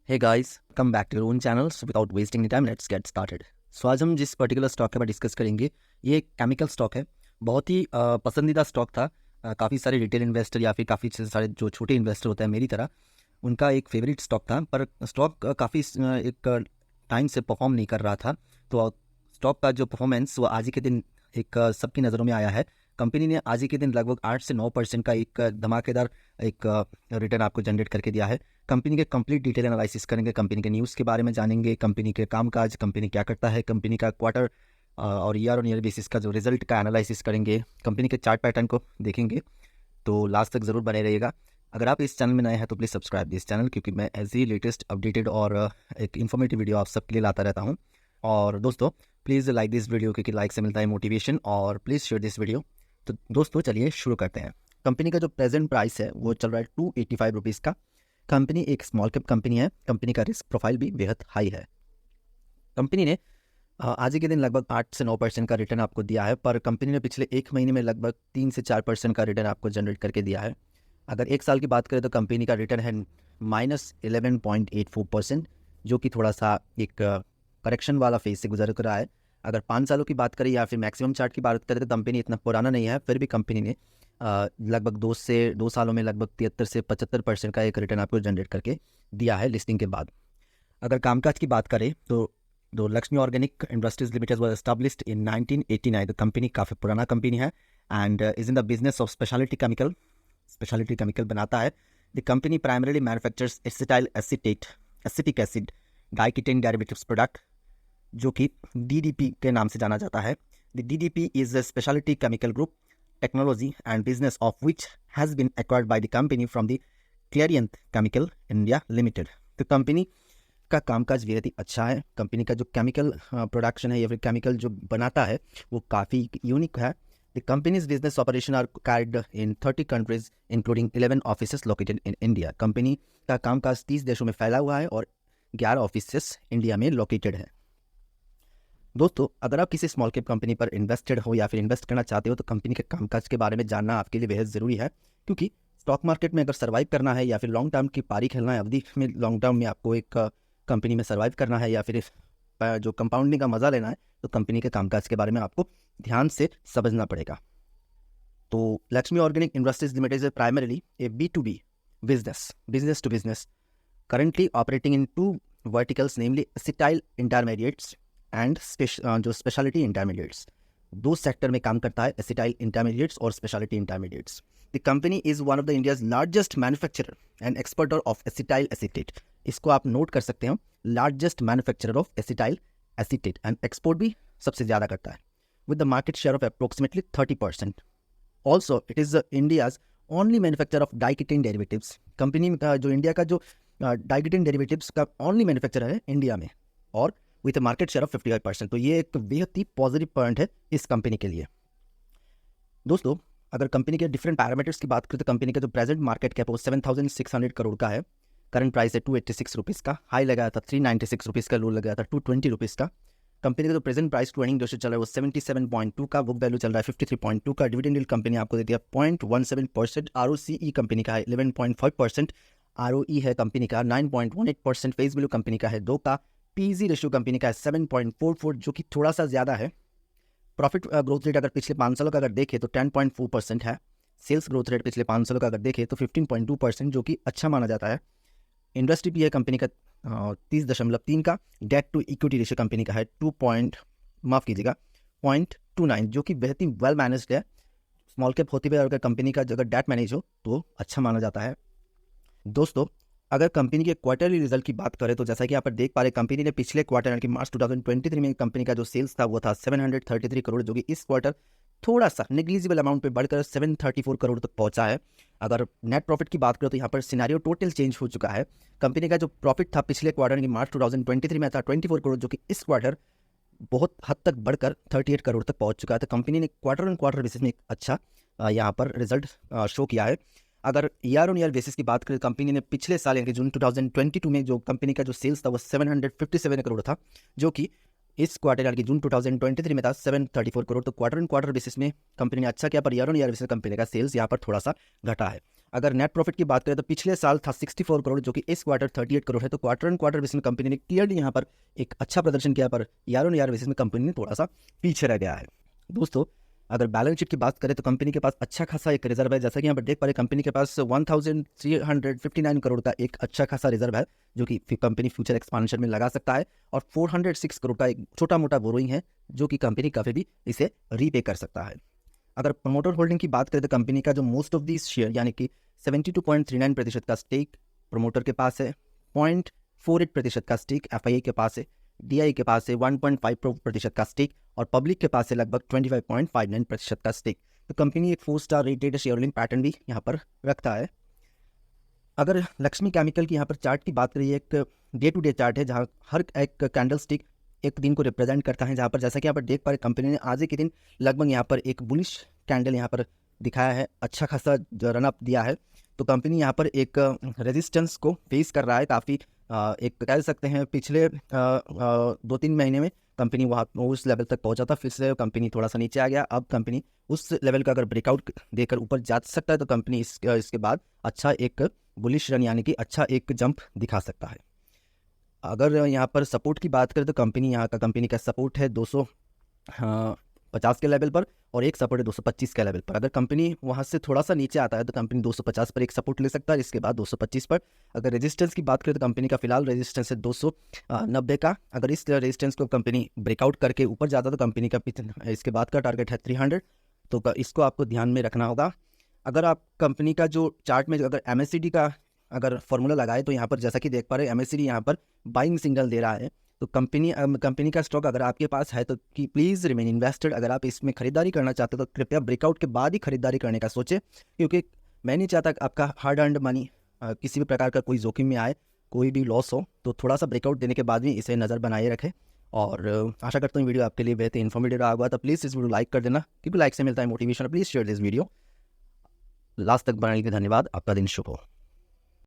Hey guys, come back to your own channel. So without wasting time let's get started. So आज हम जिस particular stock के बारे में डिस्कस करेंगे, ये एक केमिकल स्टॉक है। बहुत ही पसंदीदा स्टॉक था। काफ़ी सारे रिटेल इन्वेस्टर या फिर काफ़ी सारे जो छोटे इन्वेस्टर होते हैं मेरी तरह, उनका एक फेवरेट स्टॉक था। पर स्टॉक काफ़ी एक टाइम से परफॉर्म नहीं कर रहा था। तो स्टॉक का जो परफॉर्मेंस वो आज ही के दिन एक सबकी नज़रों में आया है। कंपनी ने आज ही के दिन लगभग 8 से 9% का एक धमाकेदार एक रिटर्न आपको जनरेट करके दिया है। कंपनी के कंप्लीट डिटेल एनालिसिस करेंगे, कंपनी के न्यूज़ के बारे में जानेंगे, कंपनी के कामकाज, कंपनी क्या करता है, कंपनी का क्वार्टर और ईयर ऑन ईयर बेसिस का जो रिजल्ट का एनालिसिस करेंगे, कंपनी के चार्ट पैटर्न को देखेंगे। तो लास्ट तक ज़रूर बने रहिएगा। अगर आप इस चैनल में नए हैं तो प्लीज़ सब्सक्राइब दिस चैनल, क्योंकि मैं ऐसी लेटेस्ट अपडेटेड और एक इन्फॉर्मेटिव वीडियो आप सबके लिए लाता रहता हूँ। और दोस्तों प्लीज़ लाइक दिस वीडियो, क्योंकि लाइक से मिलता है मोटिवेशन, और प्लीज़ शेयर दिस वीडियो। तो दोस्तों चलिए शुरू करते हैं। कंपनी का जो प्रेजेंट प्राइस है वो चल रहा है 285 रुपीज़ का। कंपनी एक स्मॉल कैप कंपनी है। कंपनी का रिस्क प्रोफाइल भी बेहद हाई है। कंपनी ने आज ही के दिन लगभग 8 से 9% का रिटर्न आपको दिया है, पर कंपनी ने पिछले एक महीने में लगभग 3 से 4% का रिटर्न आपको जनरेट करके दिया है। अगर एक साल की बात करें तो कंपनी का रिटर्न है -11.84%, जो कि थोड़ा सा एक करेक्शन वाला फेज से गुजर कर रहा है। अगर 5 सालों की बात करें या फिर मैक्सिमम चार्ट की बात करें तो कंपनी इतना पुराना नहीं है, फिर भी कंपनी ने लगभग 2 सालों में लगभग 73 से 75% का एक रिटर्न आपको जनरेट करके दिया है लिस्टिंग के बाद। अगर कामकाज की बात करें तो Lakshmi Organic Industries Limited was established in 1989। तो कंपनी काफ़ी पुराना कंपनी है and is in the business of speciality chemical बनाता है। The company primarily manufactures acetyl acetate, acetic acid, diketene derivatives product, जो कि DDP के नाम से जाना जाता है। The DDP is a speciality chemical group technology and business of which has been acquired by the company from the Clariant chemical India limited. तो company का कामकाज बेहद ही अच्छा है। कंपनी का जो केमिकल प्रोडक्शन है या फिर केमिकल जो बनाता है वो काफ़ी यूनिक है। The company's business operation are carried in 30 countries including 11 offices located in India. Company का कामकाज 30 देशों में फैला हुआ है और 11 ऑफिसेस इंडिया में लोकेटेड है। दोस्तों अगर आप किसी स्मॉल कैप कंपनी पर इन्वेस्टेड हो या फिर इन्वेस्ट करना चाहते हो तो कंपनी के कामकाज के बारे में जानना आपके लिए बेहद ज़रूरी है, क्योंकि स्टॉक मार्केट में अगर सर्वाइव करना है या फिर लॉन्ग टर्म की पारी खेलना है, अवधि में लॉन्ग टर्म में आपको एक कंपनी में सर्वाइव करना है या फिर जो कंपाउंडिंग का मज़ा लेना है, तो कंपनी के कामकाज के बारे में आपको ध्यान से समझना पड़ेगा। तो Lakshmi Organic Industries limited is primarily A B2B business to business, currently operating in 2 verticals, namely acetyl intermediates and जो स्पेशलिटी इंटरमीडिएट्स। 2 सेक्टर में काम करता है, एसिटाइल इंटरमीडिएट्स और speciality intermediates. The company is one of the India's largest manufacturer and exporter of acetyl acetate. इसको आप note कर सकते हो, largest manufacturer of acetyl acetate, and export भी सबसे ज़्यादा करता है with the market share of approximately 30%। Also it is India's only manufacture of diketene derivatives. Company जो इंडिया का जो डाइकीटेन डेरिवेटिव्स का ओनली मैन्युफैक्चरर है इंडिया में, और with a market share of 55%। तो ये एक बेहद ही पॉजिटिव पॉइंट है इस कंपनी के लिए। दोस्तों अगर कंपनी के डिफरेंट पैरामीटर्स की बात करें तो कंपनी का जो प्रेजेंट मार्केट कैप है वो 7,600 करोड़ का है। करंट प्राइस है 286 रुपीज़ का। हाई लगाया था 396 रुपीज़ का, लो लगाया था 220 रुपीज़ का। कंपनी का जो present price to earning ratio चल रहा है वो 77.2 का। बुक वैल्यू चल रहा है 53.2 का। डिविडेंड यील्ड कंपनी आपको देती है 0.17%। ROCE कंपनी का है 11.5%। ROE है कंपनी का 9.18%। फेस वैल्यू कंपनी का है 2 का। PEG रेशियो कंपनी का है 7.44, जो कि थोड़ा सा ज़्यादा है। प्रॉफिट ग्रोथ रेट अगर पिछले 5 सालों का अगर देखें तो 10.4% है। सेल्स ग्रोथ रेट पिछले 5 सालों का अगर देखें तो 15.2%, जो कि अच्छा माना जाता है। इंडस्ट्री पी है कंपनी का 30.3 का। Debt to equity ratio company का है 0.29, जो कि बेहद ही वेल मैनेज्ड है। स्मॉल कैप होती हुई अगर कंपनी का अगर डेट मैनेज हो तो अच्छा माना जाता है। दोस्तों अगर कंपनी के क्वार्टरली रिजल्ट की बात करें तो जैसा कि आप देख पा रहे, कंपनी ने पिछले क्वार्टर यानी कि मार्च 2023 में कंपनी का जो सेल्स था वो था 733 करोड़, जो कि इस क्वार्टर थोड़ा सा नेग्लिजिबल अमाउंट पे बढ़कर 734 करोड़ तक पहुंचा है। अगर नेट प्रॉफिट की बात करें तो यहाँ पर सिनेरियो टोटल चेंज हो चुका है। कंपनी का जो प्रॉफिट था पिछले क्वार्टर यानी मार्च 2023 में था 24 करोड़, जो कि इस क्वार्टर बहुत हद तक बढ़कर 38 करोड़ तक पहुँच चुका है। तो कंपनी ने क्वार्टर ऑन क्वार्टर बेसिस में एक अच्छा यहाँ पर रिजल्ट शो किया है। अगर ईयर ऑन ईयर बेसिस की बात करें, कंपनी ने पिछले साल यानी कि जून 2022 में जो कंपनी का जो सेल्स था वो 757 करोड़ था, जो कि इस क्वार्टर यानी कि जून 2023 में था 734 करोड़। तो क्वार्टर एंड क्वार्टर बेसिस में कंपनी ने अच्छा किया, per year on year basis में कंपनी का सेल्स यहाँ पर थोड़ा सा घटा है। अगर नेट प्रॉफिट की बात करें तो पिछले साल था 64 करोड़, जो कि इस क्वार्टर 38 करोड़ है। तो क्वार्टर एंड क्वार्टर बेसिस में कंपनी ने क्लियरली यहाँ पर एक अच्छा प्रदर्शन किया, per year on year basis में कंपनी ने थोड़ा सा पीछे रह गया है। दोस्तों, अगर बैलेंस शीट की बात करें तो कंपनी के पास अच्छा खासा एक रिजर्व है। जैसा कि यहाँ पर देख पा रहे, कंपनी के पास 1359 करोड़ का एक अच्छा खासा रिजर्व है, जो कि कंपनी फ्यूचर एक्सपांशन में लगा सकता है। और 406 करोड़ का एक छोटा मोटा बोरोइंग है, जो कि कंपनी कभी भी इसे रीपे कर सकता है। अगर प्रमोटर होल्डिंग की बात करें तो कंपनी का जो मोस्ट ऑफ दिस शेयर यानी कि 72.39% का स्टेक प्रमोटर के पास है, 0.48% का स्टेक FII के पास है, DI के पास है 1.5% का स्टेक, और पब्लिक के पास है लगभग 25.59% का स्टेक। तो कंपनी एक 4 star rated share holding pattern भी यहाँ पर रखता है। अगर लक्ष्मी केमिकल की यहाँ पर चार्ट की बात करिए, एक डे टू डे चार्ट है जहाँ हर एक कैंडल स्टिक एक दिन को रिप्रेजेंट करता है। जहाँ पर जैसा कि यहाँ पर देख पा रहे, कंपनी ने आज के दिन लगभग यहाँ पर एक बुलिश कैंडल यहाँ पर दिखाया है, अच्छा खासा रन अप दिया है। तो कंपनी यहाँ पर एक रेजिस्टेंस को फेस कर रहा है काफ़ी, एक कह सकते हैं पिछले 2-3 महीने में कंपनी वहाँ उस लेवल तक पहुँचा था, फिर से कंपनी थोड़ा सा नीचे आ गया। अब कंपनी उस लेवल का अगर ब्रेकआउट देकर ऊपर जा सकता है तो कंपनी इसके बाद अच्छा एक बुलिश रन यानी कि अच्छा एक जंप दिखा सकता है। अगर यहाँ पर सपोर्ट की बात करें तो कंपनी का सपोर्ट है 250 के लेवल पर, और एक सपोर्ट है 225 के लेवल पर। अगर कंपनी वहाँ से थोड़ा सा नीचे आता है तो कंपनी 250 पर एक सपोर्ट ले सकता है, इसके बाद 225 पर। अगर रेजिस्टेंस की बात करें तो कंपनी का फिलहाल रेजिस्टेंस है 290 का। अगर इस रेजिस्टेंस को कंपनी ब्रेकआउट करके ऊपर जाता है तो कंपनी का इसके बाद का टारगेट है 300। तो इसको आपको ध्यान में रखना होगा। अगर आप कंपनी का जो चार्ट में अगर MACD का अगर फॉर्मूला लगाए तो यहाँ पर जैसा कि देख पा रहे हैं MACD यहाँ पर बाइंग सिग्नल दे रहा है। तो कंपनी का स्टॉक अगर आपके पास है तो कि प्लीज़ रिमेन इन्वेस्टेड। अगर आप इसमें खरीदारी करना चाहते हो तो कृपया ब्रेकआउट के बाद ही खरीदारी करने का सोचें, क्योंकि मैं नहीं चाहता कि आपका हार्ड अर्न्ड मनी किसी भी प्रकार का कोई जोखिम में आए, कोई भी लॉस हो। तो थोड़ा सा ब्रेकआउट देने के बाद भी इसे नज़र बनाए रखें। और आशा करता हूँ वीडियो आपके लिए बेहद इन्फॉर्मेटिव रहा होगा। तो प्लीज़ इस वीडियो लाइक कर देना, क्योंकि लाइक से मिलता है motivation. Please share this video. Last तक बनाने के लिए धन्यवाद। आपका दिन शुभ हो।